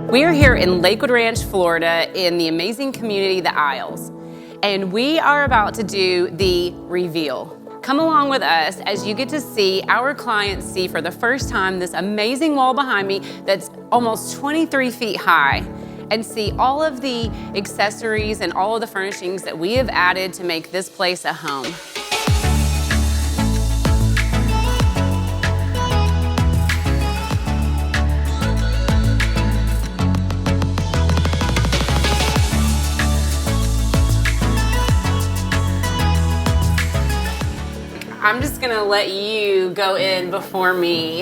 We are here in Lakewood Ranch, Florida, in the amazing community, The Isles, and we are about to do the reveal. Come along with us as you get to see our clients see for the first time this amazing wall behind me that's almost 23 feet high, and see all of the accessories and all of the furnishings that we have added to make this place a home. I'm just gonna let you go in before me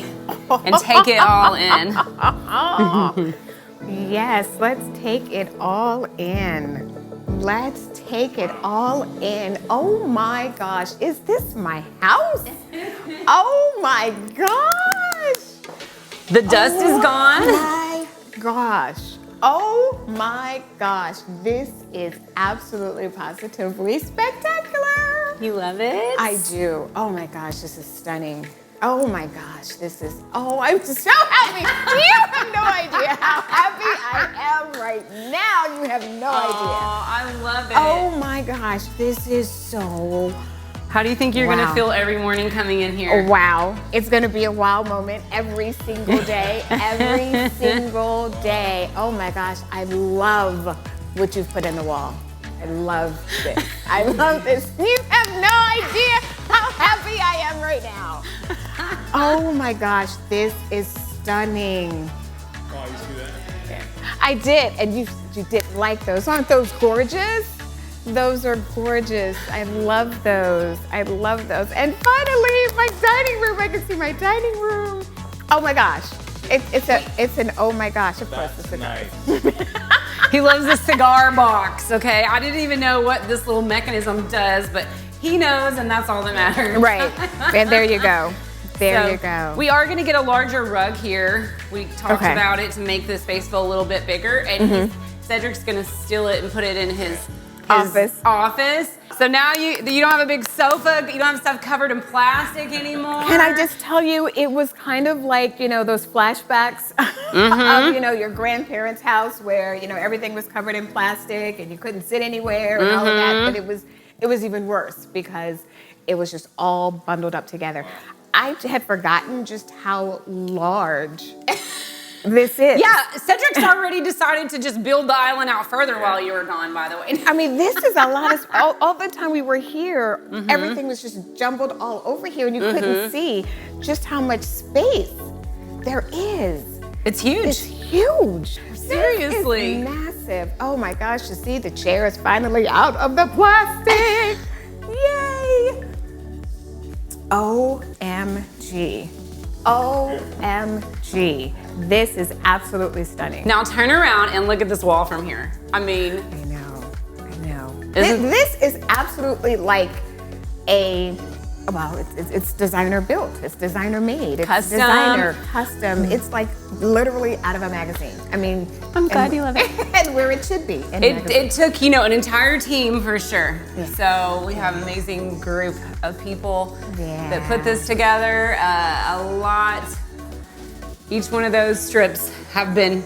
and take it all in. Yes, let's take it all in. Let's take it all in. Oh my gosh, is this my house? Oh my gosh. The dust is gone. Oh my gosh. Oh my gosh. This is absolutely positively spectacular. You love it? I do. Oh my gosh, this is stunning. Oh my gosh, this is, I'm so happy. You have no idea how happy I am right now. You have no idea. Oh, I love it. Oh my gosh, this is so, How do you think you're gonna Wow. feel every morning coming in here? wow. It's gonna be a wow moment every single day, every single day. Oh my gosh, I love what you've put in the wall. I love this. I love this. You have no idea how happy I am right now. Oh my gosh, this is stunning. Oh, you see that? I did, and you didn't like those. Aren't those gorgeous? Those are gorgeous. I love those. I love those. And finally, my dining room. I can see my dining room. Oh my gosh. It's an oh my gosh. Of course, it's a Nice. He loves the cigar box, okay? I didn't even know what this little mechanism does, but he knows, and that's all that matters. Right. And there you go. There So, you go. We are gonna get a larger rug here. We talked Okay. about it to make the space feel a little bit bigger, and Cedric's gonna steal it and put it in his office. So now you don't have a big sofa, you don't have stuff covered in plastic anymore. Can I just tell you, it was kind of like, those flashbacks of, your grandparents' house where, everything was covered in plastic and you couldn't sit anywhere and all of that. But it was even worse because it was just all bundled up together. I had forgotten just how large this is. Yeah, Cedric's already decided to just build the island out further while you were gone, by the way. I mean, this is a lot of, all the time we were here, everything was just jumbled all over here and you couldn't see just how much space there is. It's huge. It's huge. Seriously. This is massive. Oh my gosh, to see the chair is finally out of the plastic. Yay. OMG. OMG. This is absolutely stunning. Now turn around and look at this wall from here. I mean, I know. Isn't- This is absolutely like it's designer built. It's designer made. It's Custom. designer custom. It's like literally out of a magazine. I mean, I'm glad you love it. And where it should be. in It magazines. took, an entire team for sure. Yeah. So we have an amazing group of people Yeah. that put this together. A lot. Each one of those strips have been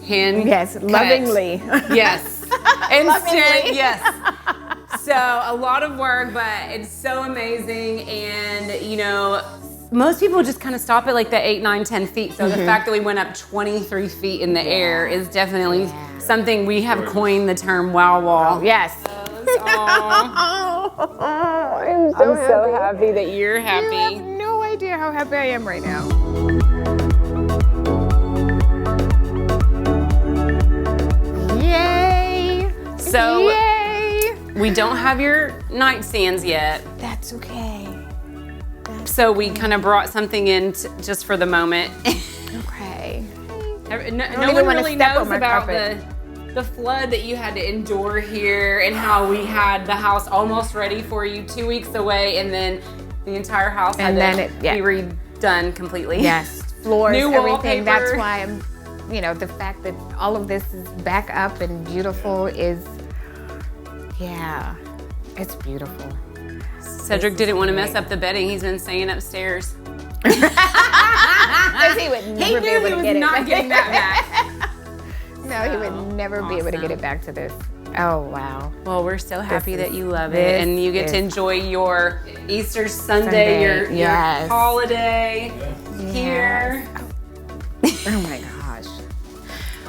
hand Yes, cut. lovingly. Yes. Lovingly. Instant, yes. So a lot of work, but it's so amazing. And, most people just kind of stop at like the 8, 9, 10 feet. So the fact that we went up 23 feet in the air is definitely something we have coined the term wow wall. Yes. Aw. I'm I'm so happy that you're You have happy. no idea how happy I am right now. Yay! So Yay! we don't have your nightstands yet. That's okay. So we kind of brought something in just for the moment. Okay. No even one wanna really step on knows my about carpet. the flood that you had to endure here and how we had the house almost ready for you 2 weeks away, and then the entire house had And then to it- yeah. be redone completely. Yes. Floors, New everything. That's wallpaper. why I'm, the fact that all of this is back up and beautiful is, it's beautiful. Cedric didn't want to mess up the bedding. He's been staying upstairs. Because he would He never be knew able he to was get it. not getting that back. No, he would never be able to get it back to this. Oh, wow. Well, we're so happy This that you is- love it, this and you get to is- enjoy your Easter Sunday, Sunday, your yes. holiday here. Oh my gosh.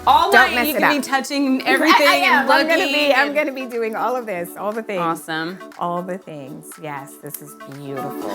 All Don't night mess you it can be up. touching everything I am. and I'm looking. gonna be doing all of this, all the things. Awesome. All the things. Yes, this is beautiful.